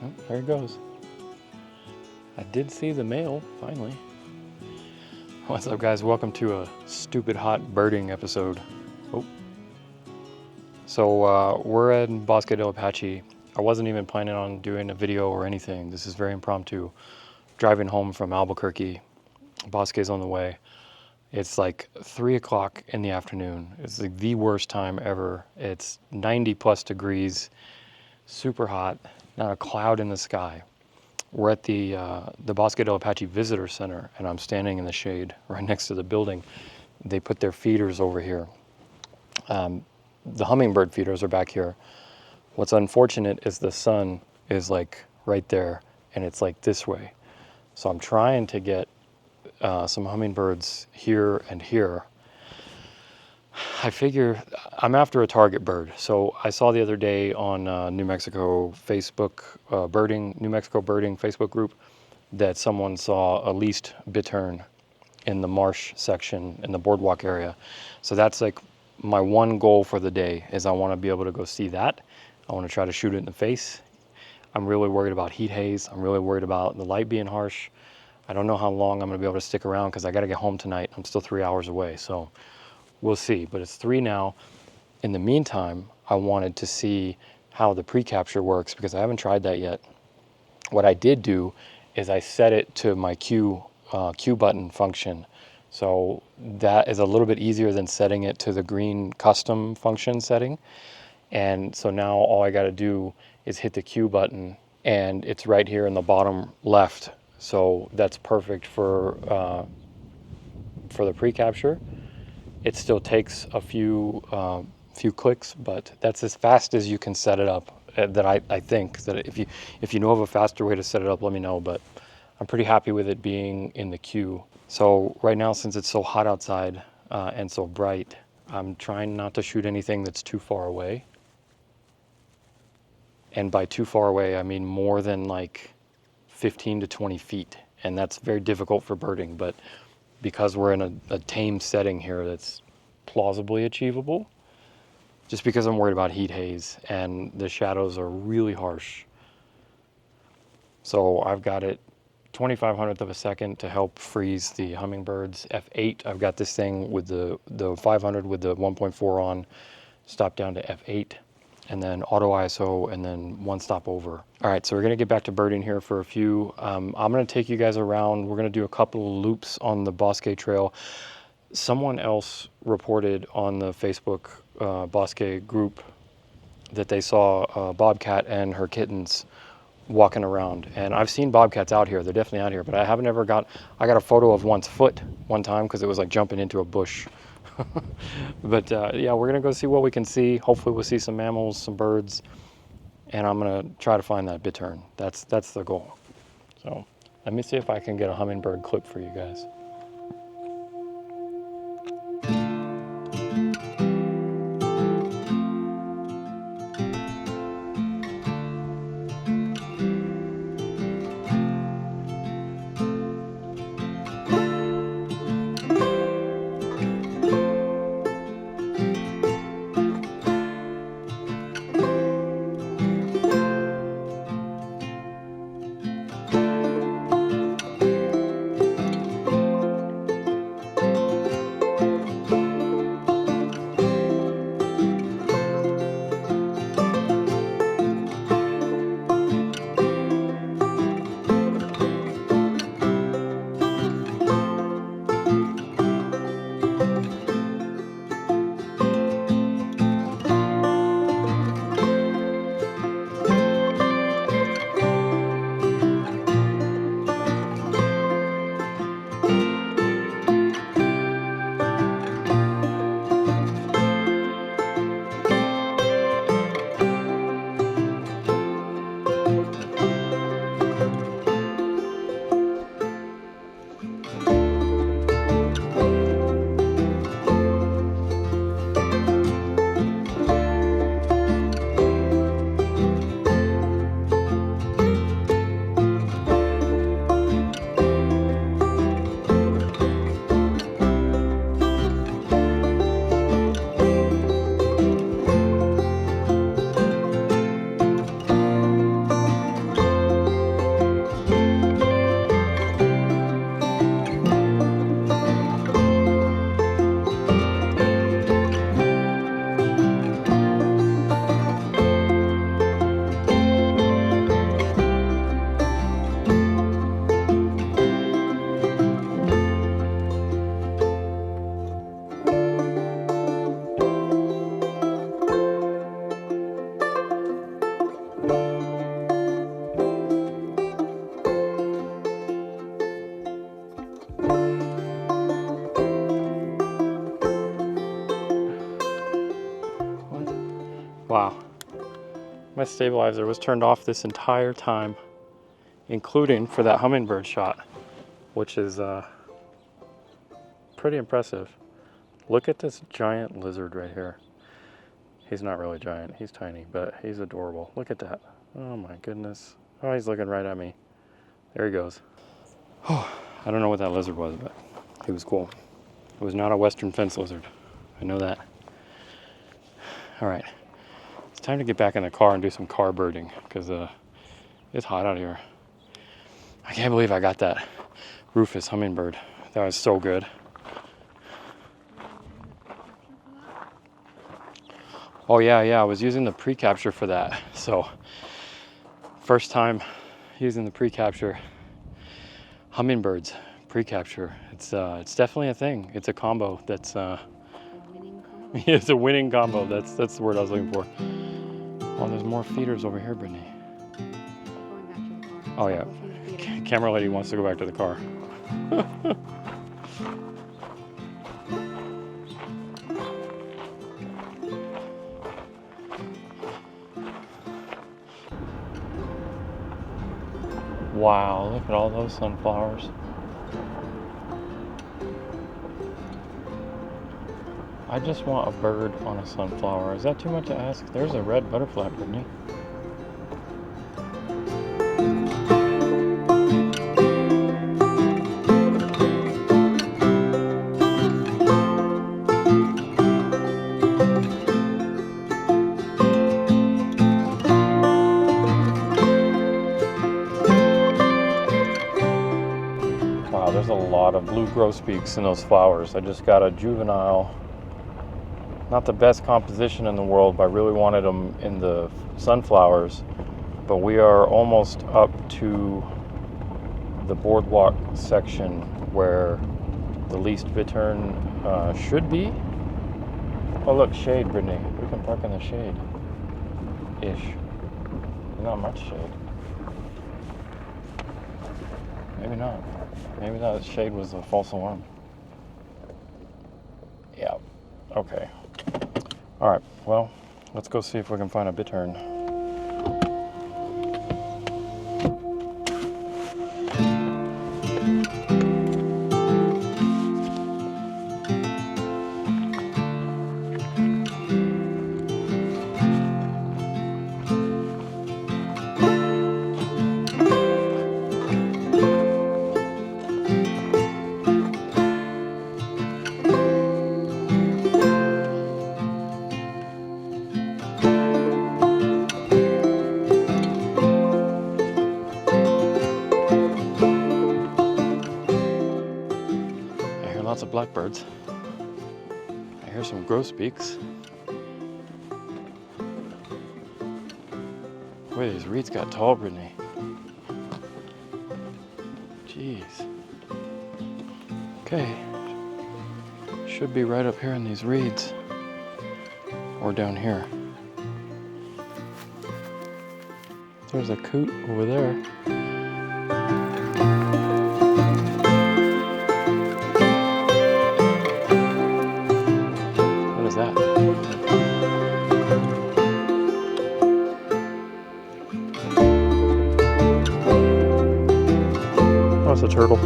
Oh, there it goes. I did see the male, finally. What's up, guys? Welcome to a stupid hot birding episode. Oh. So we're at Bosque del Apache. I wasn't even planning on doing a video or anything. This is very impromptu. Driving home from Albuquerque. Bosque's on the way. It's like 3 o'clock in the afternoon. It's like the worst time ever. It's 90 plus degrees, super hot, not a cloud in the sky. We're at the Bosque del Apache Visitor Center, and I'm standing in the shade right next to the building. They put their feeders over here. The hummingbird feeders are back here. What's unfortunate is the sun is like right there, and it's like this way. So I'm trying to get some hummingbirds here and here. I figure I'm after a target bird. So I saw the other day on New Mexico Facebook New Mexico birding Facebook group that someone saw a least bittern in the marsh section in the boardwalk area. So that's like my one goal for the day is I want to be able to go see that. I want to try to shoot it in the face. I'm really worried about heat haze. I'm really worried about the light being harsh. I don't know how long I'm going to be able to stick around because I got to get home tonight. I'm still 3 hours away, so we'll see. But it's 3 now. In the meantime, I wanted to see how the pre-capture works because I haven't tried that yet. What I did do is I set it to my Q button function. So that is a little bit easier than setting it to the green custom function setting. And so now all I got to do is hit the Q button, and it's right here in the bottom left. So that's perfect for the pre-capture. It still takes a few clicks, but that's as fast as you can set it up. That I think that if you know of a faster way to set it up, let me know. But I'm pretty happy with it being in the queue. So right now, since it's so hot outside and so bright, I'm trying not to shoot anything that's too far away. And by too far away, I mean more than like 15 to 20 feet. And that's very difficult for birding, but because we're in a tame setting here that's plausibly achievable, just because I'm worried about heat haze and the shadows are really harsh. So I've got it 2500th of a second to help freeze the hummingbirds. F8, I've got this thing with the 500 with the 1.4 on, stop down to F8, and then auto ISO, and then one stop over. All right, so we're gonna get back to birding here for a few. I'm gonna take you guys around. We're gonna do a couple of loops on the Bosque Trail. Someone else reported on the Facebook Bosque group that they saw a bobcat and her kittens walking around. And I've seen bobcats out here. They're definitely out here, but I got a photo of one's foot one time because it was like jumping into a bush. But yeah, we're gonna go see what we can see. Hopefully we'll see some mammals, some birds, and I'm gonna try to find that bittern. That's the goal. So let me see if I can get a hummingbird clip for you guys. My stabilizer was turned off this entire time, including for that hummingbird shot, which is pretty impressive. Look at this giant lizard right here. He's not really giant, he's tiny, but he's adorable. Look at that. Oh my goodness. Oh, he's looking right at me. There he goes. Oh, I don't know what that lizard was, but he was cool. It was not a western fence lizard. I know that. All right, it's time to get back in the car and do some car birding because it's hot out here. I can't believe I got that Rufus hummingbird. That was so good. Oh yeah, I was using the pre-capture for that. So first time using the pre-capture. Hummingbirds pre-capture. It's definitely a thing. It's a combo that's it's a winning combo. That's the word I was looking for. Oh, there's more feeders over here, Brittany. Oh yeah, camera lady wants to go back to the car. Wow, look at all those sunflowers. I just want a bird on a sunflower. Is that too much to ask? There's a red butterfly, Brittany. Wow, there's a lot of blue grosbeaks in those flowers. I just got a juvenile. Not the best composition in the world, but I really wanted them in the sunflowers. But we are almost up to the boardwalk section where the least bittern should be. Oh look, shade, Brittany. We can park in the shade. Ish. Not much shade. Maybe not. Maybe that shade was a false alarm. Yeah. Okay. All right, well, let's go see if we can find a bittern. Lots of blackbirds. I hear some grosbeaks. Boy, these reeds got tall, Brittany. Jeez. Okay. Should be right up here in these reeds. Or down here. There's a coot over there. A turtle.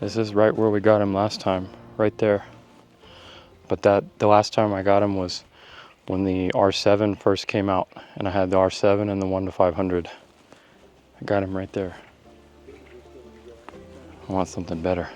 This is right where we got him last time, right there. But the last time I got him was when the R7 first came out, and I had the R7 and the 1-500. I got him right there. I want something better.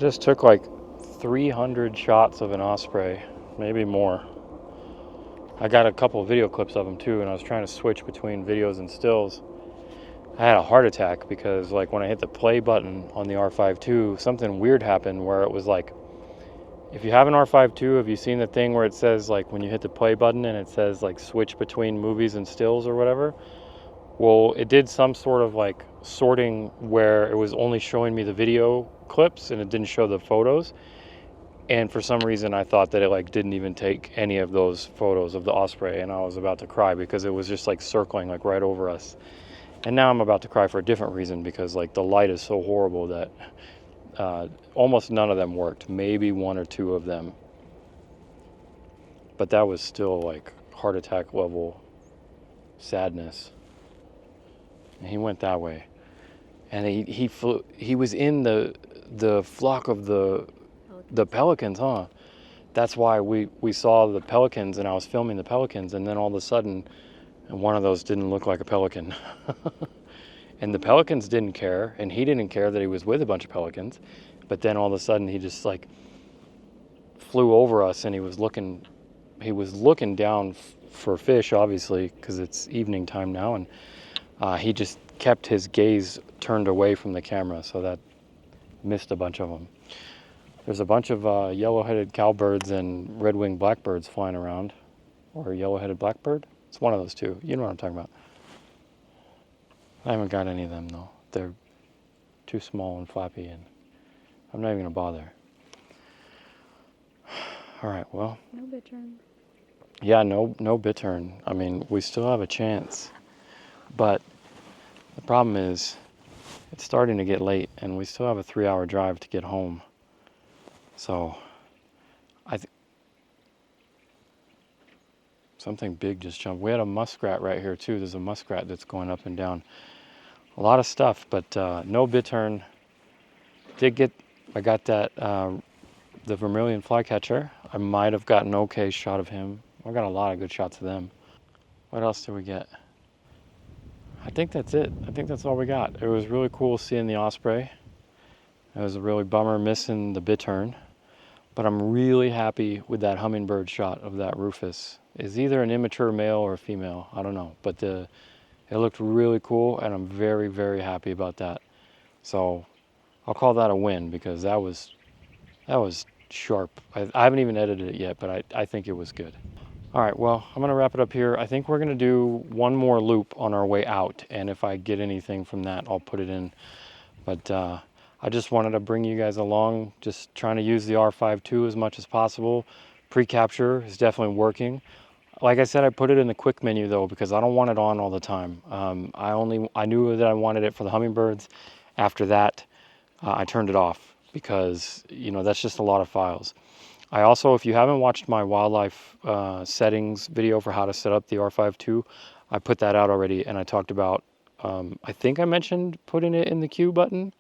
just took like 300 shots of an Osprey, maybe more. I got a couple of video clips of them too, and I was trying to switch between videos and stills. I had a heart attack because like when I hit the play button on the R5II, something weird happened where it was like, if you have an R5II, have you seen the thing where it says like when you hit the play button and it says like switch between movies and stills or whatever? Well, it did some sort of like sorting where it was only showing me the video clips and it didn't show the photos. And for some reason I thought that it like didn't even take any of those photos of the Osprey, and I was about to cry because it was just like circling like right over us. And now I'm about to cry for a different reason because like the light is so horrible that almost none of them worked, maybe one or two of them. But that was still like heart attack level sadness. And he went that way. And he flew, he was in the flock of the pelicans, huh? That's why we saw the pelicans, and I was filming the pelicans, and then all of a sudden one of those didn't look like a pelican. And the pelicans didn't care, and he didn't care that he was with a bunch of pelicans. But then all of a sudden he just like flew over us, and he was looking down for fish, obviously, because it's evening time now, and he just kept his gaze turned away from the camera, so that missed a bunch of them. There's a bunch of yellow-headed cowbirds and red-winged blackbirds flying around, or yellow-headed blackbird. It's one of those two. You know what I'm talking about. I haven't got any of them though. They're too small and flappy, and I'm not even gonna bother. All right, well. No bittern. Yeah, no bittern. I mean, we still have a chance, but the problem is it's starting to get late, and we still have a 3-hour drive to get home. So, something big just jumped. We had a muskrat right here too. There's a muskrat that's going up and down. A lot of stuff, but no bittern. I got that, the vermilion flycatcher. I might have gotten an okay shot of him. I got a lot of good shots of them. What else did we get? I think that's it. I think that's all we got. It was really cool seeing the Osprey. It was a really bummer missing the bittern, but I'm really happy with that hummingbird shot of that rufous. It's either an immature male or a female, I don't know, but it looked really cool, and I'm very, very happy about that. So I'll call that a win because that was sharp. I haven't even edited it yet, but I think it was good. All right, well, I'm gonna wrap it up here. I think we're gonna do one more loop on our way out, and if I get anything from that, I'll put it in. But I just wanted to bring you guys along, just trying to use the R5II as much as possible. Pre-capture is definitely working. Like I said, I put it in the quick menu though, because I don't want it on all the time. I knew that I wanted it for the hummingbirds. After that, I turned it off because, you know, that's just a lot of files. I also, if you haven't watched my wildlife settings video for how to set up the R5II, I put that out already, and I talked about, I think I mentioned putting it in the Q button.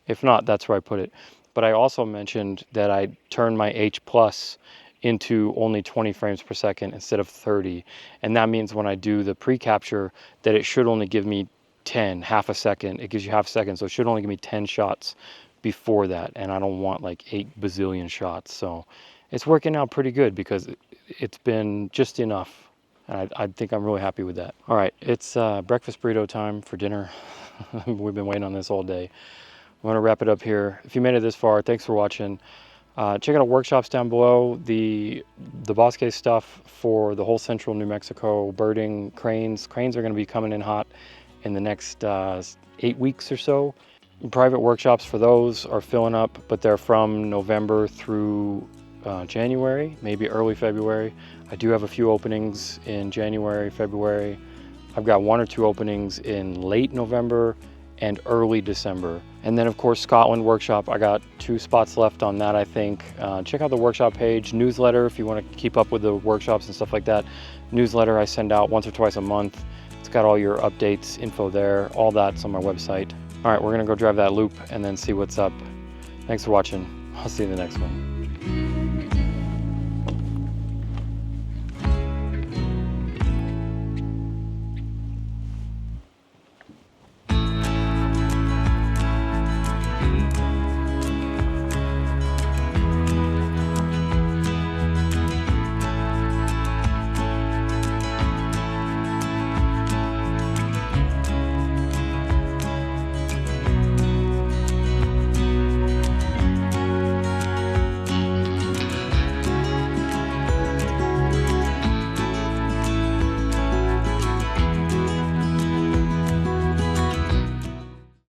If not, that's where I put it. But I also mentioned that I turned my H+ into only 20 frames per second instead of 30. And that means when I do the pre-capture that it should only give me 10, half a second. It gives you half a second, so it should only give me 10 shots before that. And I don't want like 8 bazillion shots. So it's working out pretty good because it's been just enough. And I think I'm really happy with that. All right, it's breakfast burrito time for dinner. We've been waiting on this all day. I'm going to wrap it up here. If you made it this far, thanks for watching. Check out our workshops down below. The Bosque stuff for the whole central New Mexico, birding, cranes. Cranes are going to be coming in hot in the next 8 weeks or so. Private workshops for those are filling up, but they're from November through January, maybe early February. I do have a few openings in January, February. I've got 1 or 2 openings in late November and early December. And then of course, Scotland workshop, I got 2 spots left on that, I think. Check out the workshop page, newsletter, if you want to keep up with the workshops and stuff like that. Newsletter I send out once or twice a month. It's got all your updates, info there, all that's on my website. All right, we're gonna go drive that loop and then see what's up. Thanks for watching. I'll see you in the next one.